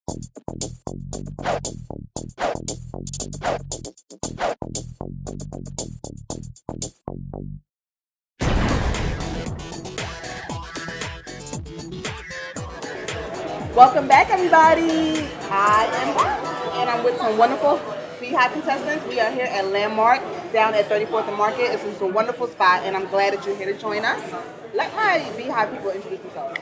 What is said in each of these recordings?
Welcome back, everybody. I am back, and I'm with some wonderful Beehive contestants. We are here at Landmark down at 34th and Market. This is a wonderful spot, and I'm glad that you're here to join us. Let my Beehive people introduce themselves.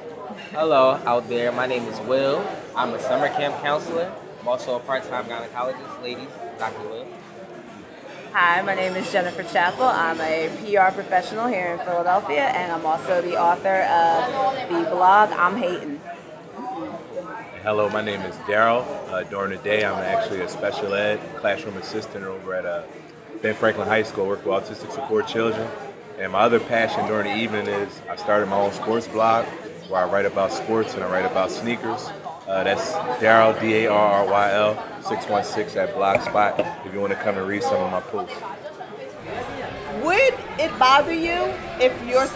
Hello out there, my name is Will. I'm a summer camp counselor. I'm also a part-time gynecologist, ladies, Dr. Will. Hi, my name is Jennifer Chappell. I'm a PR professional here in Philadelphia, and I'm also the author of the blog I'm Hatin'. Hello, my name is Daryl. During the day, I'm actually a special ed classroom assistant over at Ben Franklin High School. I work with autistic support children. And my other passion during the evening is I started my own sports blog where I write about sports and I write about sneakers. That's Daryl, D-A-R-R-Y-L, 616 at Blogspot if you want to come and read some of my posts. Would it bother you if your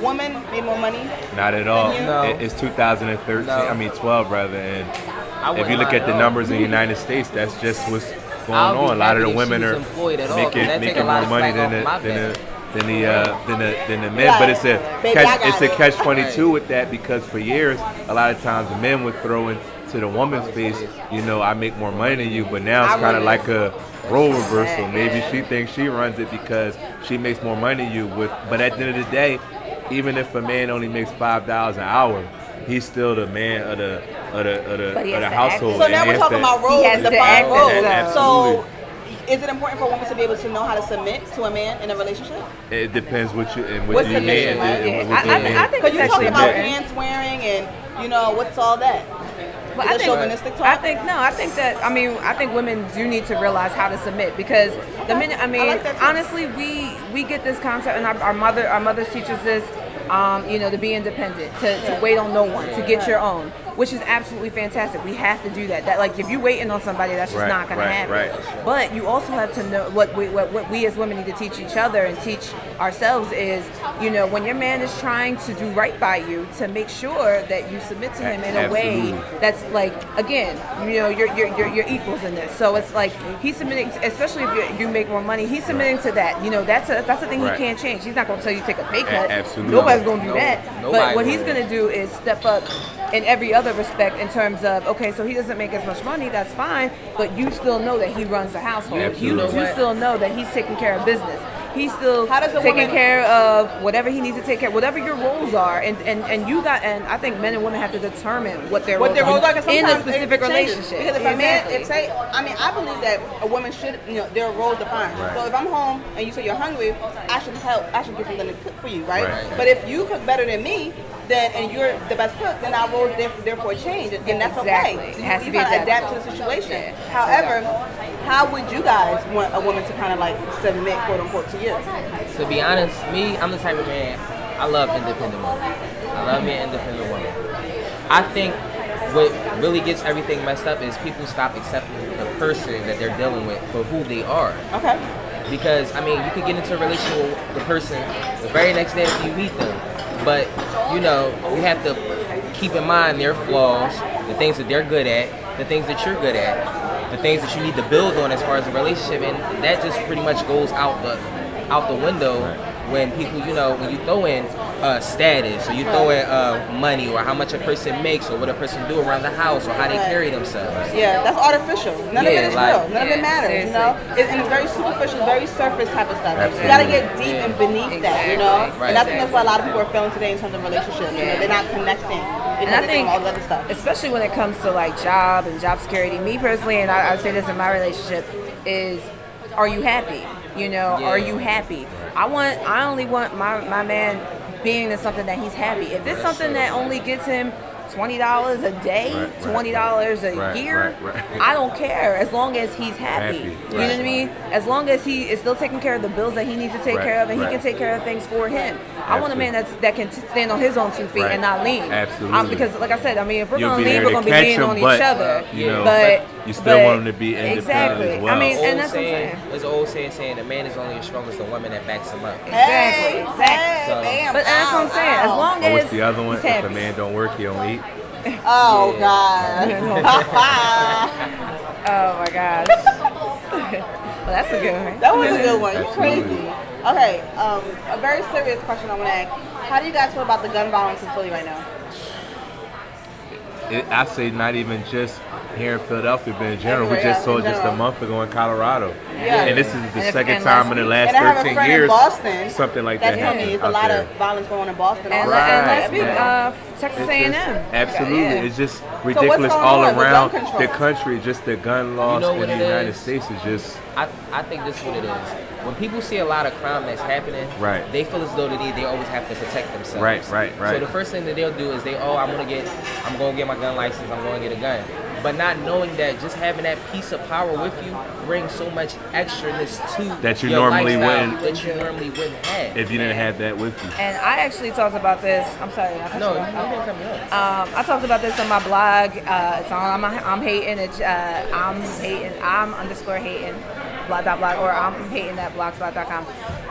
woman made more money? Not at all. No. It's 2013, No. I mean 12 rather, and if you look at the numbers in the United States, that's just what's going on. A lot of the women are making more money than the men, but it's a catch-22 with that, because for years a lot of times the men would throw into the woman's face, you know, I make more money than you, but now it's kind of like a role reversal. Maybe she thinks she runs it because she makes more money than you. But at the end of the day, even if a man only makes $5 an hour, he's still the man of the household. So now we're talking about roles, defined roles. So is it important for a woman to be able to know how to submit to a man in a relationship? It depends what you and What's what you mean. I think Because you talk about important. pants wearing and, you know, what's all that? Well, I think I think women do need to realize how to submit, because the minute, honestly, we get this concept, and our mothers teach us this, you know, to be independent, to wait on no one, to get your own, which is absolutely fantastic. We have to do that. That, like, if you're waiting on somebody, that's just not going to happen. Right. But you also have to know what we as women need to teach each other and teach ourselves is, you know, when your man is trying to do right by you, to make sure that you submit to him in a way that's, like, again, you know, you're equals in this. So it's like he's submitting, especially if you make more money, he's submitting to that. You know, that's the thing he can't change. He's not going to tell you to take a pay cut. Absolutely. Nobody's going to do that. But what he's going to do is step up in every other respect, in terms of, okay, so he doesn't make as much money, that's fine, but you still know that he runs the household. You still know that he's taking care of business. He's still taking care of whatever he needs to take care of, whatever your roles are, and I think men and women have to determine what their roles are in a specific relationship. Because if a man, I believe that a woman should, you know, their roles defined. Right. So if I'm home and you say you're hungry, I should help. I should get something to cook for you, right? But if you cook better than me, and you're the best cook, then our roles therefore change, and that's okay. It has to be adapt to the situation. Yeah. However, how would you guys want a woman to kind of like submit, quote unquote, to you? To be honest, I'm the type of man, I love independent women. I love me an independent woman. I think what really gets everything messed up is people stop accepting the person that they're dealing with for who they are. Okay. Because, I mean, you could get into a relationship with the person the very next day after you meet them. But, you know, you have to keep in mind their flaws, the things that they're good at, the things that you're good at, the things that you need to build on as far as a relationship, and that just pretty much goes out the window when people, you know, when you throw in status, or you throw in money, or how much a person makes, or what a person do around the house, or how they carry themselves. Yeah, that's artificial. None of it is real. None of it matters, you know? And it's very superficial, very surface type of stuff. Absolutely. You gotta get deep and beneath that, you know? Right. And I think that's why a lot of people are failing today in terms of relationships. You know, they're not connecting. And I think, all the other stuff. especially when it comes to like job and job security, me personally, and I say this in my relationship, is, are you happy? You know, are you happy? I only want my man being in something that he's happy. If it's something that only gets him $20 a day, $20 a year, I don't care, as long as he's happy. You know what I mean? As long as he is still taking care of the bills that he needs to take care of, and he can take care of things for him. I want a man that can stand on his own 2 feet and not lean. Absolutely. Because, like I said, I mean, if we're You'll going to be lean, there we're to going to be catch leaning on him, each other. You know, but you still want him to be independent as well. I mean, and that's what I'm saying. There's an old saying, a man is only as strong as the woman that backs him up. Exactly. Hey, bam, But that's what I'm saying. As long as what's the other one? he's If happy. a man don't work, he don't eat. Oh Yeah. God. Oh my gosh. Well, that's a good one. That was a good one. You're Absolutely. crazy. Okay, a very serious question I want to ask. How do you guys feel about the gun violence in Philly right now? I say not even just here in Philadelphia, but in general. We Everywhere, just saw in just a general. month ago in Colorado. Yeah. And this is the And second and time last in the week- last And I have a 13 friend years in Boston something like that's that telling me happened there's a out lot there. of violence going on in Boston. And, also. and last Right, week, man. Texas It's A&M. just- absolutely. Yeah. It's just what's ridiculous going all on with around gun control? the country. Just the gun laws know in what the it United is? States is just I think this is what it is. When people see a lot of crime that's happening, Right. they feel as though they always have to protect themselves. Right. So the first thing that they'll do is I'm gonna get my gun license, I'm gonna get a gun. But not knowing that just having that piece of power with you brings so much extraness to That you your normally lifestyle wouldn't- that you normally wouldn't have. if you didn't have that with you. And I actually talked about this. I'm sorry. I No, cut you you off. didn't cut me off. I talked about this on my blog. It's on I'm hating it. I'm underscore hating blog or I'm hating at blogspot.com.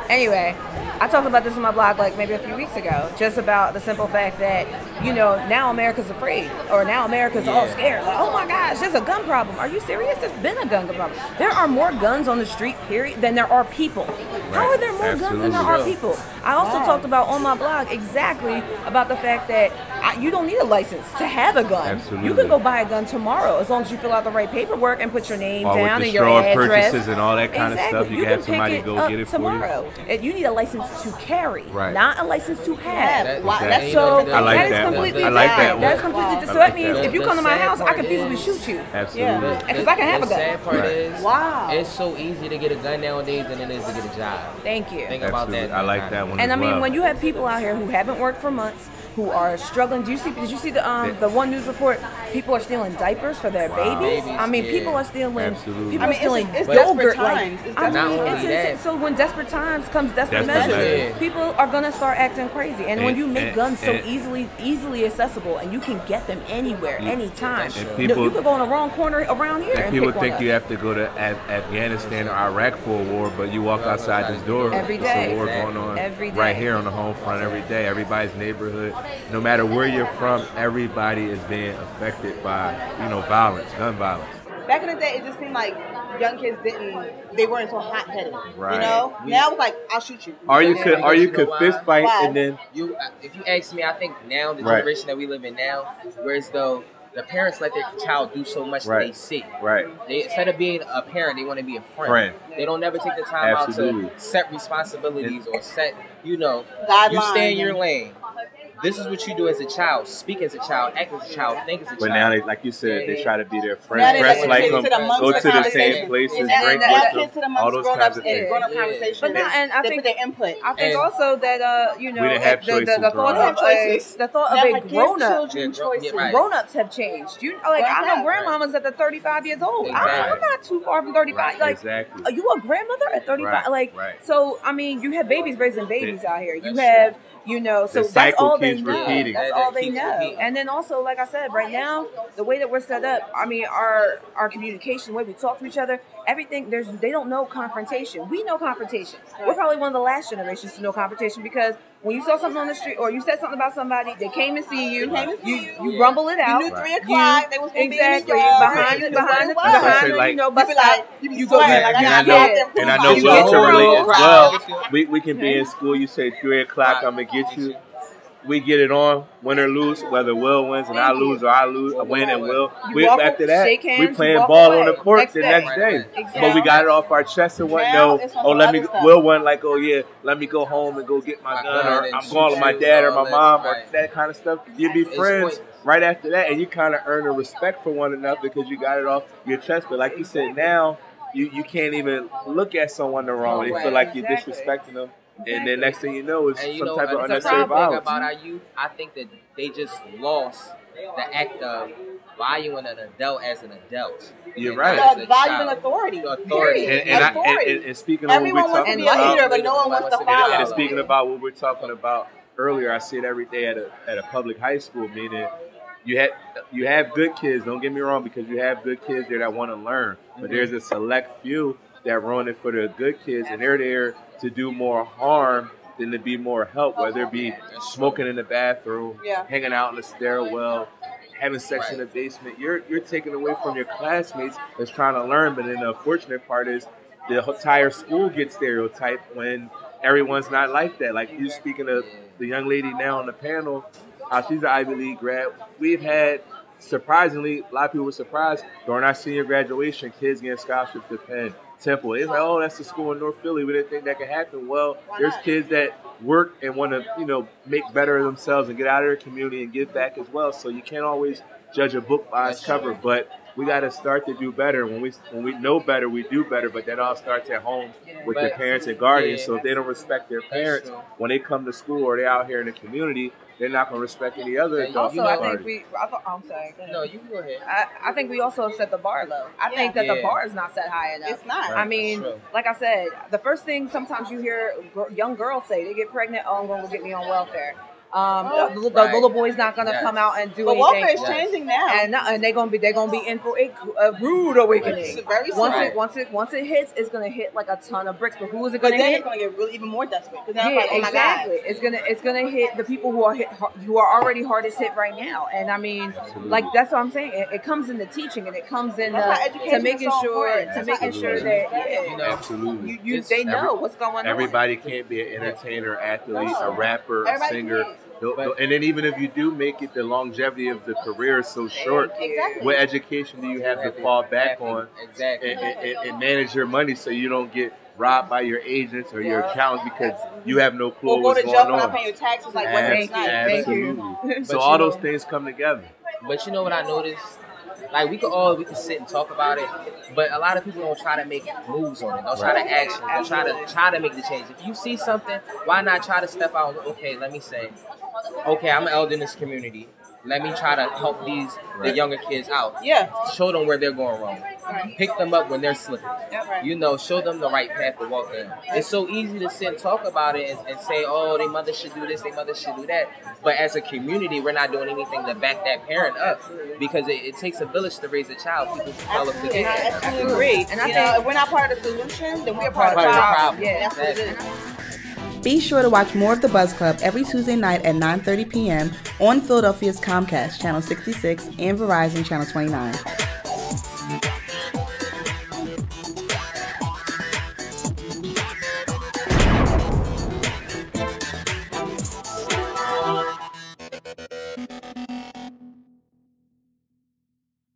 Anyway, I talked about this on my blog like maybe a few weeks ago, just about the simple fact that, now America's afraid, or now America's all scared. Like, oh my gosh, there's a gun problem. Are you serious? There's been a gun problem. There are more guns on the street, period, than there are people. How are there more guns than there are Absolutely. people? I also talked about on my blog exactly about the fact that you don't need a license to have a gun. Absolutely. You can go buy a gun tomorrow as long as you fill out the right paperwork and put your name Or with down the and your straw address. purchases and all that kind of stuff, you can have pick somebody go up get it for you. tomorrow. You need a license to carry, Right. not a license to have. Exactly. So I like that is that one. completely I like different. that one. That's completely I different. So like that means that if you one. come to my The sad house, I can part feasibly is- shoot you. Absolutely. Because I can have a The gun. sad part Right. is, Wow. it's so easy to get a gun nowadays than it is to get a job. Thank you. Think about Absolutely. that. I like that one And I as mean, well. when you have people out here who haven't worked for months, who are struggling. Did you see the one news report? People are stealing diapers for their babies. Babies, I mean, yeah. people are stealing. Absolutely. People I are mean, stealing it's yogurt. desperate Like, times. It's I mean, desperate times. it's insane. So when desperate times comes desperate Desperate measures, measures. people are gonna start acting crazy. And when you make and- guns so and- easily accessible, and you can get them anywhere, anytime. and people- You could go in the wrong corner around here. And People pick think one you up. have to go to Afghanistan or Iraq for a war, but you walk outside this door, Every there's day. a war going on Every right day. here on the home front every day. Everybody's neighborhood, no matter where you're from, everybody is being affected by violence, gun violence. Back in the day, it just seemed like young kids they weren't so Right. hot-headed. Now it's like, I'll shoot you. Or you Yeah, could, or because you you know could why? fist fight Why? and then If you ask me, I think now the Right. generation that we live in now, whereas though the parents let their child do so much Right. that they see. right. They, instead of being a parent, they want to be a friend. Friend. They don't never take the time Absolutely. out to set responsibilities or set, you Guidelines stay in your and- lane. This is what you do as a child. Speak as a child. Act as a child. Think as a child. But now, like you said, they try to be their Now friends, they dress let like kids them, sit amongst go the to the same conversation. places, And drink let with kids sit them, amongst all those grown-ups kinds of and things. grown-up Yeah. conversation. But now- and I they think- put their input. I think And- also that We didn't have choices the thought growing of up. the thought of Never a give grown up. children Yeah, choices. right. Grown-ups have changed. I know Right. grandmamas that are 35 years old. Exactly. I'm not too far from 35. Like, Exactly. are you a grandmother at 35? Right, Like, right. so I mean, you have babies raising babies out here. You That's have, so The that's cycle all they keeps know. repeating. That's That all they keeps know. repeating. And then also, like I said, right now, the way that we're set up, I mean, our communication, the way we talk to each other, everything. They don't know confrontation. We know confrontation. We're probably one of the last generations to know confrontation because when you saw something on the street or you said something about somebody, they came to see you. You rumble it out. You knew 3 o'clock. They was gonna Exactly. be in the yard. Behind You the knew what it was. That's why I say, you like- know, You bus be stop. like, you be You go sweating. back. Like, I And I gotta know, get out there and I and know prove You we go can to relate roll as crowd. well. We can be in school. You say 3 o'clock, I'm gonna get you. We get it on, win or lose, whether Will wins and I lose or I lose, I win and Will. You walk After up, that, shake hands, we you playing walk ball away. on the court Next the day. next day. Exactly. But we got it off our chest and what? Now No, it's on oh some let other me. stuff. Will one like, oh yeah, let me go home and go get my gun, or and I'm shoot calling my you, dad or all my this, mom or right. that kind of stuff. You'd be It's friends pointless. right after that, and you kind of earn a respect for one another because you got it off your chest. But like you said, now you can't even look at someone the wrong way. They feel like you're Exactly. disrespecting them. And then next thing you know is And you some know, type of the unnecessary problem violence. about our youth, I think that they just lost the act of valuing an adult as an adult. You're And right. not as The a value child. and authority. The authority. Period. And Authority. speaking of what Everyone we're wants to talking be a about, leader, but no one wants to follow. and speaking about what we're talking about earlier, I see it every day at a public high school, meaning you have good kids. Don't get me wrong, because you have good kids there that want to learn, but there's a select few that run it for the good kids, and they're there to do more harm than to be more help, whether it be smoking in the bathroom, Yeah. hanging out in the stairwell, having sex in the basement. You're taking away from your classmates that's trying to learn. But then the unfortunate part is the entire school gets stereotyped when everyone's not like that. Like you speaking of the young lady now on the panel, she's an Ivy League grad. We've had, surprisingly, a lot of people were surprised during our senior graduation, kids getting scholarships to Penn, Temple. It's like, oh, that's the school in North Philly. We didn't think that could happen. Well, there's kids that work and want to, make better of themselves and get out of their community and give back as well. So you can't always judge a book by its cover, but we got to start to do better. When we know better, we do better. But that all starts at home with the parents and guardians. So if they don't respect their parents when they come to school or they're out here in the community, they're not going to respect any other adult. Also, I think I'm sorry. No, you go ahead. I think we also have set the bar low. I think that the bar is not set high enough. It's not. I mean, like I said, the first thing sometimes you hear young girls say, they get pregnant, oh, I'm going to get me on welfare. The little boy's not gonna come out and do anything. But welfare is changing now, and they're gonna be in for a rude awakening. It's very once it hits, it's gonna hit like a ton of bricks. But who is it gonna hit? Then it's gonna get really even more desperate. Exactly. It's gonna hit the people who are already hardest hit right now. And I mean, like that's what I'm saying. It comes in the teaching, and it comes in to making sure that absolutely they know what's going on. Everybody can't be an entertainer, athlete, a rapper, a singer. And then even if you do make it, the longevity of the career is so short. Exactly. What education do you have to fall back on and manage your money so you don't get robbed by your agents or your accountants because you have no clue what's going on? Or go to jail for not paying your taxes. Like, what's not? Absolutely. So all those things come together. But you know what I noticed? Like we can sit and talk about it, but a lot of people don't try to make moves on it. Don't try to action. Don't try to make the change. If you see something, why not try to step out? Okay, let me say, okay, I'm an elder in this community. Let me try to help the younger kids out. Yeah. Show them where they're going wrong. Pick them up when they're slipping. Show them the right path to walk in. It's so easy to sit and talk about it and say, oh, their mother should do this, their mother should do that. But as a community, we're not doing anything to back that parent up because it takes a village to raise a child. People develop to I absolutely agree. And I think if we're not part of the solution, then we're part of the problem. Yeah, that's what it is. Be sure to watch more of The Buzz Club every Tuesday night at 9:30 p.m. on Philadelphia's Comcast, Channel 66, and Verizon, Channel 29.